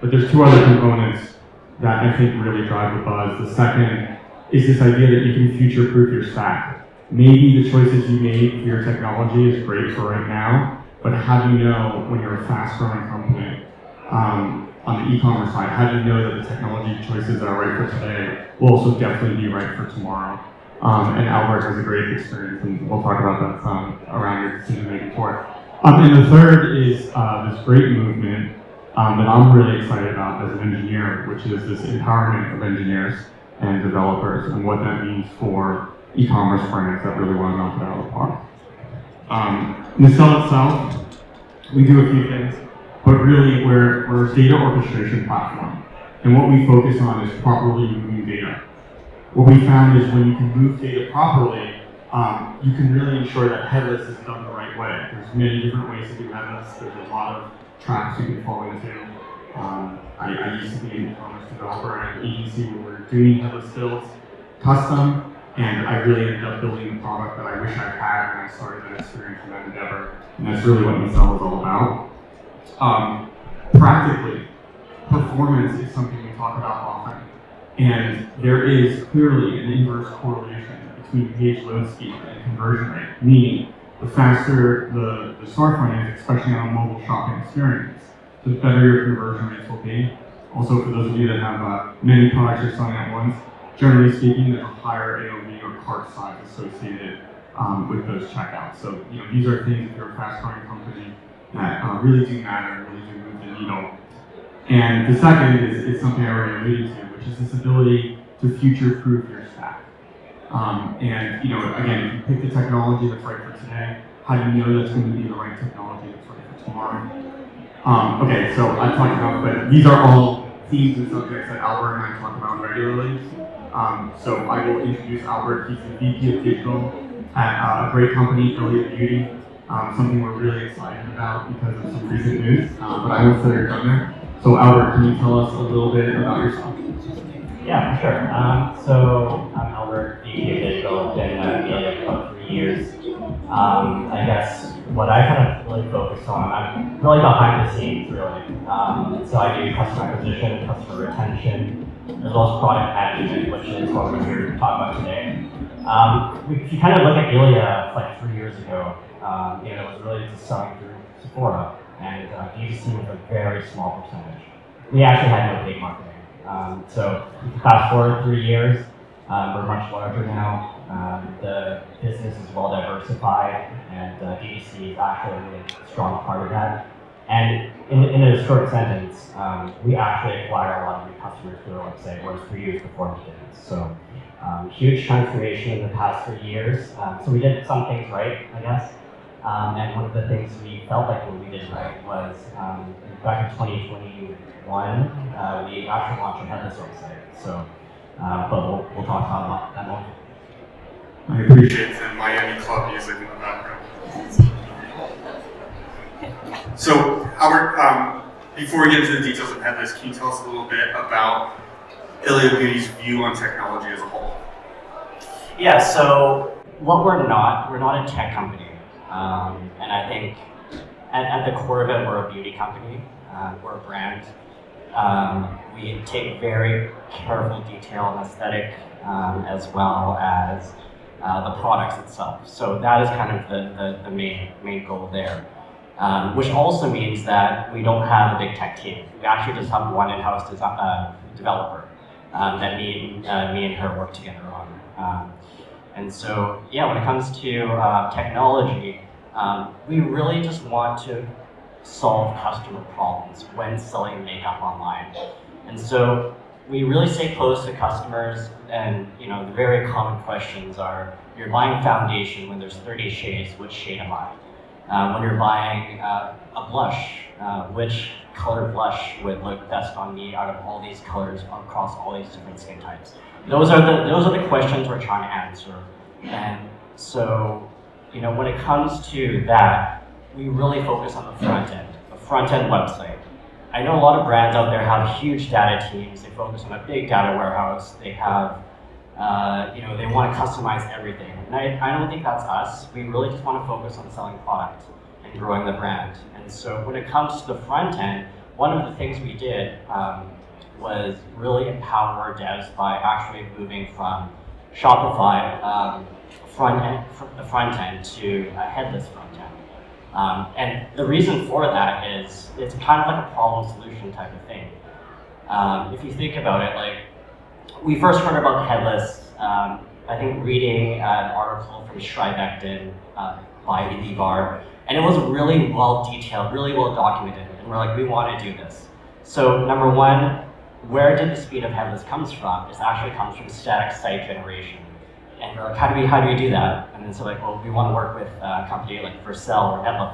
But there's two other components that I think really drive the buzz. The second is this idea that you can future-proof your stack. Maybe the choices you made for your technology is great for right now, but how do you know when you're a fast-growing company on the e-commerce side, how do you know that the technology choices that are right for today will also definitely be right for tomorrow? And Albert has a great experience, and we'll talk about that around your decision-making for it. And the third is this great movement that I'm really excited about as an engineer, which is this empowerment of engineers and developers and what that means for e-commerce brands that really want to knock it out of the park. Nacelle itself, we do a few things, but really we're a data orchestration platform. And what we focus on is properly moving data. What we found is when you can move data properly, you can really ensure that headless is done the right way. There's many different ways to do headless. There's a lot of traps you can fall into. I used to be an e-commerce developer at an agency where we were doing headless builds, custom, and I really ended up building a product that I wish I had when I started that experience in that endeavor. And that's really what Nacelle is all about. Practically, performance is something we talk about often. And there is clearly an inverse correlation between page load speed and conversion rate, meaning the faster the storefront is, especially on a mobile shopping experience, the better your conversion rates will be. Also, for those of you that have many products you're selling at once, generally speaking, there's a higher AOV or cart size associated with those checkouts. So, these are things if you're a fast-growing company that really do matter and really do move the needle. And the second is something I already alluded to, which is this ability to future-proof your stack. And again, if you pick the technology that's right for today, how do you know that's going to be the right technology that's right for tomorrow? Okay, so I've talked about, but these are all themes and subjects that Albert and I talk about regularly. So I will introduce Albert. He's the VP of Digital at a great company, ILIA Beauty. Something we're really excited about because of some recent news, but I won't say you're done there. So Albert, can you tell us a little bit about yourself? Yeah, for sure. So I'm Albert, VP of Digital. I've been at ILIA for about 3 years. I guess what I kind of really focus on, I'm really behind the scenes, really. So I do customer acquisition, customer retention, as well as product management, which is what we're here to talk about today. If you kind of look at ILIA like 3 years ago, it was really just selling through Sephora, and D2C was a very small percentage. We actually had no paid marketing. So fast forward 3 years, we're much larger now. The business is well diversified, and D2C is actually a really strong part of that. And in a short sentence, we actually acquire a lot of new customers through our website, whereas 3 years before we didn't. So huge transformation in the past 3 years. So we did some things right, I guess. And one of the things we felt like what we did right was back in 2021, we actually launched a headless website. So, but we'll talk about that more. I appreciate the Miami club music in the background. So, Albert, before we get into the details of Headless, can you tell us a little bit about ILIA Beauty's view on technology as a whole? Yeah, so what we're not a tech company. And I think at the core of it, we're a beauty company. We're a brand. We take very careful detail and aesthetic, as well as the products itself. So that is kind of the main goal there. Which also means that we don't have a big tech team. We actually just have one in-house developer that me and her work together on. And so, yeah, when it comes to technology, we really just want to solve customer problems when selling makeup online. And so we really stay close to customers, and the very common questions are, you're buying foundation when there's 30 shades, which shade am I? When you're buying a blush, which color blush would look best on me out of all these colors across all these different skin types? Those are the questions we're trying to answer. And so, when it comes to that, we really focus on the front end website. I know a lot of brands out there have huge data teams. They focus on a big data warehouse. They have, they want to customize everything. And I don't think that's us. We really just want to focus on selling product and growing the brand. And so when it comes to the front end, one of the things we did was really empower our devs by actually moving from Shopify the front end to a headless front end. And the reason for that is it's kind of like a problem solution type of thing. If you think about it, like we first heard about headless, I think reading an article from Shrivectin by ILIA, and it was really well detailed, really well documented, and we're like, we want to do this. So number one, where did the speed of headless comes from? It actually comes from static site generation. And we're like, how do we do that? And then so like, well, we want to work with a company like Nacelle or Headless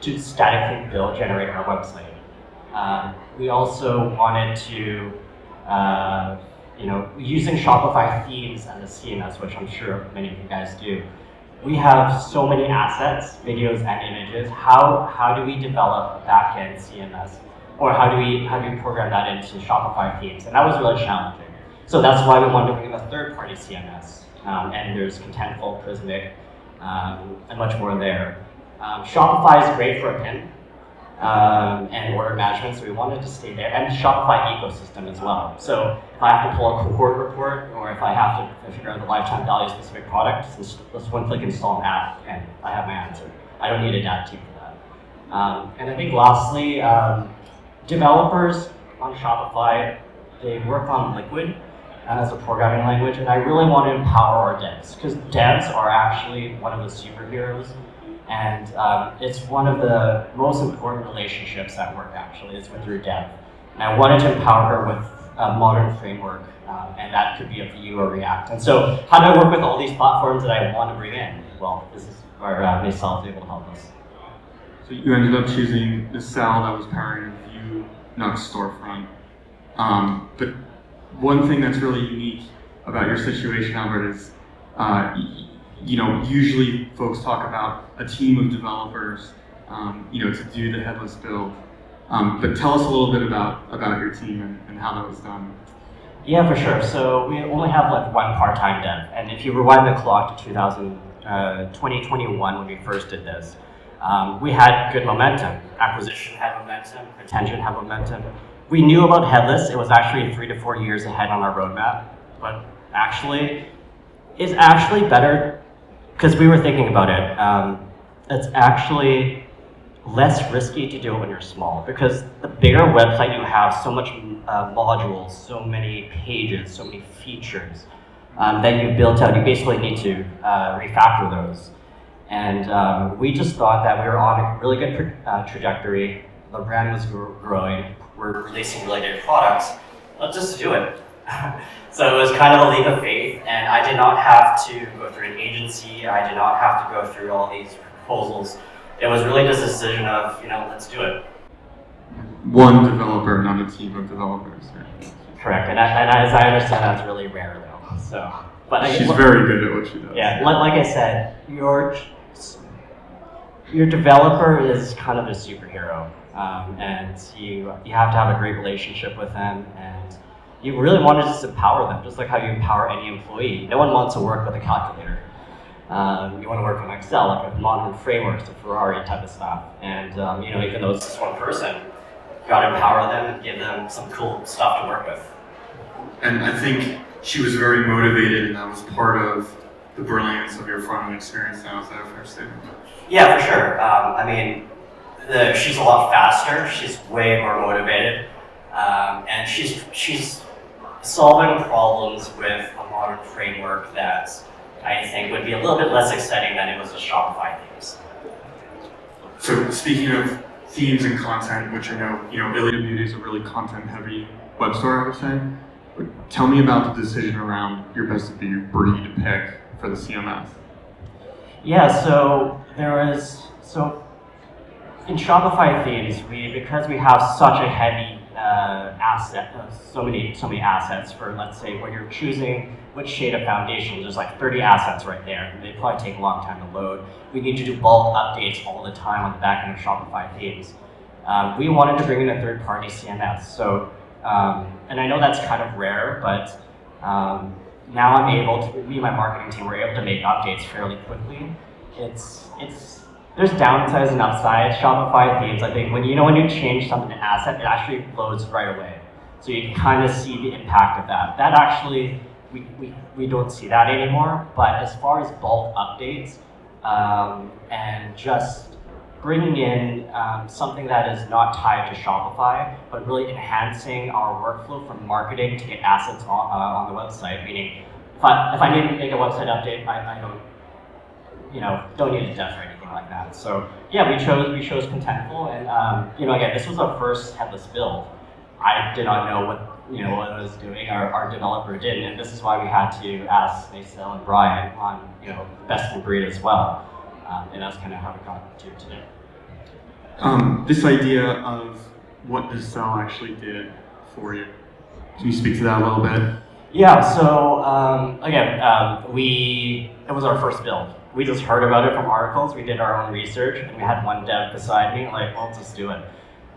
to statically build, generate our website. We also wanted to, using Shopify themes and the CMS, which I'm sure many of you guys do. We have so many assets, videos and images. How do we develop a backend CMS? Or how do we program that into Shopify themes? And that was really challenging. So that's why we wanted to bring in a third-party CMS. And there's Contentful, Prismic, and much more there. Shopify is great for a pin and order management, so we wanted to stay there. And Shopify ecosystem as well. So if I have to pull a cohort report, or if I have to figure out the lifetime value of a specific product, just one click install an app, and I have my answer. I don't need a data team for that. And I think lastly, developers on Shopify, they work on Liquid as a programming language, and I really want to empower our devs, because devs are actually one of the superheroes, and it's one of the most important relationships at work, actually, is with your dev. And I wanted to empower her with a modern framework, and that could be a Vue or React. And so how do I work with all these platforms that I want to bring in? Well, this is where Nacelle is able to help us. So you ended up choosing Nacelle that was powering a Vue Nux storefront. But one thing that's really unique about your situation, Albert, is usually folks talk about a team of developers, to do the headless build. But tell us a little bit about your team and how that was done. Yeah, for sure. So we only have like one part-time dev, and if you rewind the clock to 2021 when we first did this, we had good momentum. Acquisition had momentum, retention had momentum. We knew about headless. It was actually 3 to 4 years ahead on our roadmap, but actually, it's actually better because we were thinking about it. It's actually less risky to do it when you're small, because the bigger website you have, so much modules, so many pages, so many features that you've built out. You basically need to refactor those. And we just thought that we were on a really good trajectory. The brand was growing. We're releasing really good products. Let's just do it. So it was kind of a leap of faith, and I did not have to go through an agency. I did not have to go through all these proposals. It was really just a decision of, let's do it. One developer, not a team of developers. Right? Correct, and as I understand, that's really rare though. So, but she's very good at what she does. Yeah, like I said, your developer is kind of a superhero, and you have to have a great relationship with them, and you really want to just empower them, just like how you empower any employee. No one wants to work with a calculator. You want to work on Excel, like with modern frameworks, the Ferrari type of stuff. And even though it's just one person, you got to empower them and give them some cool stuff to work with. And I think she was very motivated, and that was part of the brilliance of your front-end experience now. Is that a fair statement? Yeah, for sure. She's a lot faster. She's way more motivated, and she's solving problems with a modern framework that I think would be a little bit less exciting than it was with Shopify themes. So speaking of themes and content, which I know, ILIA Beauty is a really content-heavy web store, I would say. But tell me about the decision around your best of breed pick for the CMS. Yeah, so in Shopify themes, because we have such a heavy so many assets for, let's say, when you're choosing which shade of foundation, there's like 30 assets right there. They probably take a long time to load. We need to do bulk updates all the time on the back end of Shopify themes. We wanted to bring in a third-party CMS. So, and I know that's kind of rare, but now I'm able to, me and my marketing team were able to make updates fairly quickly. there's downsides and upsides. Shopify themes, I think when you change something to asset, it actually loads right away. So you can kind of see the impact of that. That actually, we don't see that anymore. But as far as bulk updates and just bringing in something that is not tied to Shopify, but really enhancing our workflow from marketing to get assets on the website. Meaning, if I need to make a website update, I don't need a dev or anything like that. So yeah, we chose Contentful, and again, this was our first headless build. I did not know what I was doing. Our developer did, and this is why we had to ask Nacelle and Brian on best in breed as well, and that's kind of how we got to today. This idea of what Nacelle actually did for you. Can you speak to that a little bit? Yeah. So again, it was our first build. We just heard about it from articles. We did our own research, and we had one dev beside me, like, well, let's just do it.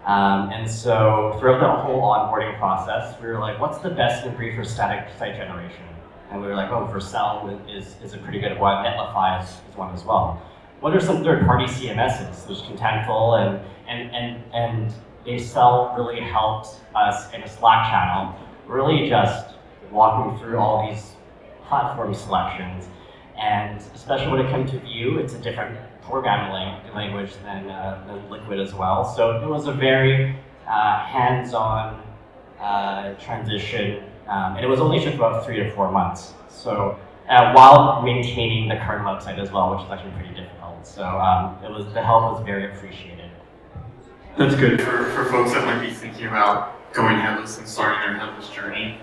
And so throughout the whole onboarding process, we were like, what's the best in breed for static site generation? And we were like, oh, Vercel is a pretty good one. Netlify is one as well. What are some third-party CMSs? There's Contentful, and Nacelle really helped us in a Slack channel, really just walking through all these platform selections. And especially when it comes to Vue, it's a different programming language than Liquid as well. So it was a very hands-on transition, and it was only just about 3 to 4 months. So while maintaining the current website as well, which is actually pretty difficult. So the help was very appreciated. That's good for folks that might be thinking about going headless and starting their headless journey.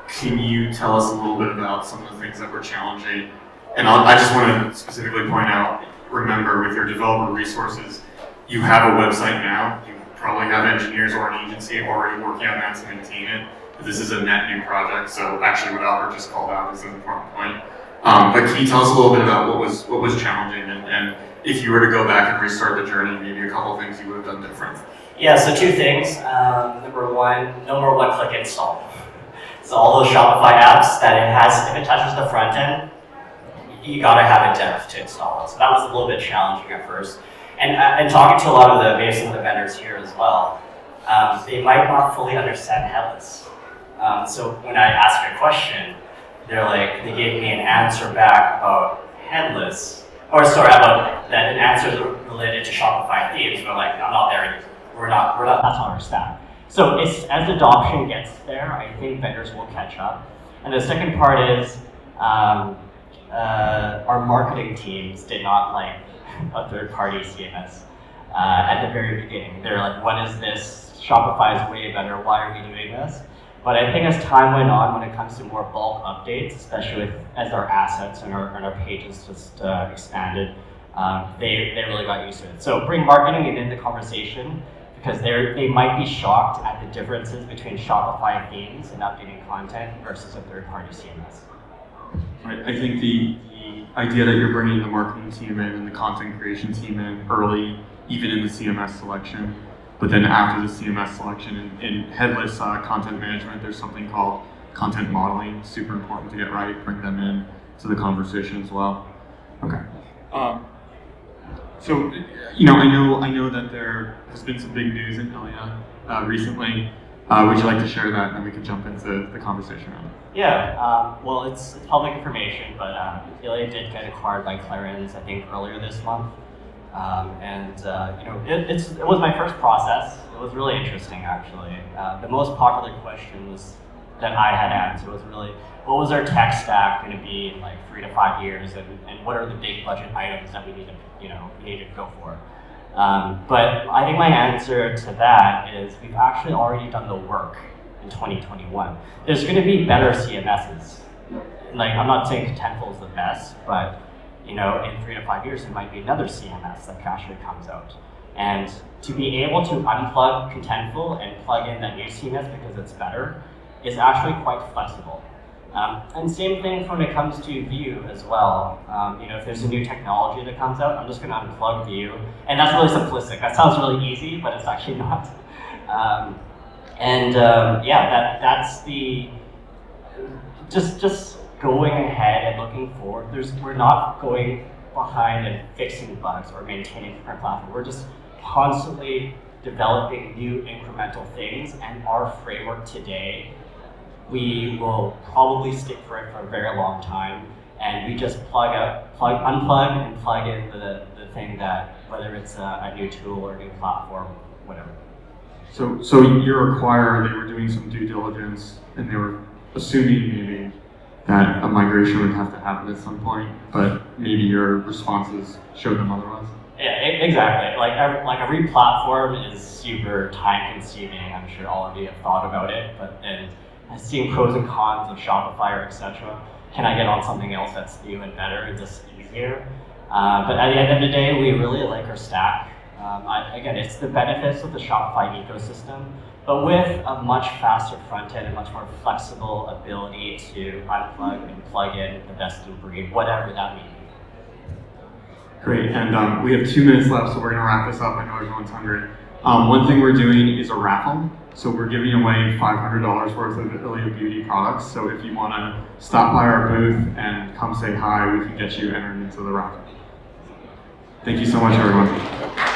Can you tell us a little bit about some of the things that were challenging? And I just want to specifically point out, remember, with your developer resources, you have a website now. You probably have engineers or an agency already working on that to maintain it. But this is a net new project, so actually what Albert just called out is an important point. But can you tell us a little bit about what was challenging, and if you were to go back and restart the journey, maybe a couple of things you would have done different? Yeah, so 2 things. Number 1, no more one-click install. So all those Shopify apps that it has, if it touches the front end, you gotta have a dev to install it. So that was a little bit challenging at first. And talking to a lot of maybe some of the vendors here as well, they might not fully understand headless. So when I ask a question, they gave me an answer back about headless, about that an answer related to Shopify themes. We're like, I'm not there yet. We're not, that's not our stack. So as adoption gets there, I think vendors will catch up. And the second part is, our marketing teams did not like a third-party CMS at the very beginning. They're like, what is this? Shopify is way better. Why are we doing this? But I think as time went on, when it comes to more bulk updates, especially as our assets and our pages just expanded, they really got used to it. So bring marketing into the conversation, because they might be shocked at the differences between Shopify themes and updating content versus a third-party CMS. I think the idea that you're bringing the marketing team in and the content creation team in early, even in the CMS selection, but then after the CMS selection in headless content management, there's something called content modeling. Super important to get right. Bring them in to the conversation as well. Okay. So, I know that there has been some big news in ILIA recently. Would you like to share that, and then we can jump into the conversation around it? Yeah, well, it's public information, but ILIA did get acquired by Clarins, I think, earlier this month. It was my first process. It was really interesting, actually. The most popular questions that I had answered was really, what was our tech stack going to be in like 3 to 5 years, and what are the big budget items that we need to go for? But I think my answer to that is we've actually already done the work in 2021. There's going to be better CMSs. Like, I'm not saying Contentful is the best, but in 3 to 5 years, there might be another CMS that actually comes out. And to be able to unplug Contentful and plug in that new CMS because it's better is actually quite flexible. And same thing when it comes to Vue as well. If there's a new technology that comes out, I'm just going to unplug Vue. And that's really simplistic. That sounds really easy, but it's actually not. That's the, just going ahead and looking forward. We're not going behind and fixing bugs or maintaining the current platform. We're just constantly developing new incremental things, and our framework today, we will probably stick for it for a very long time, and we just unplug and plug in the thing that, whether it's a new tool or a new platform, whatever. So your acquirer, they were doing some due diligence, and they were assuming maybe that a migration would have to happen at some point, but maybe your responses showed them otherwise? Yeah, exactly. Like a re-platform is super time-consuming. I'm sure all of you have thought about it, but then seeing pros and cons of Shopify or etc. Can I get on something else that's new and better and just easier? But at the end of the day, we really like our stack. Again, it's the benefits of the Shopify ecosystem, but with a much faster front end and much more flexible ability to unplug and plug in the best of breed, whatever that may be. Great, and we have 2 minutes left, so we're gonna wrap this up. I know everyone's hungry. One thing we're doing is a raffle. So we're giving away $500 worth of ILIA Beauty products. So if you wanna stop by our booth and come say hi, we can get you entered into the raffle. Thank you so much, everyone.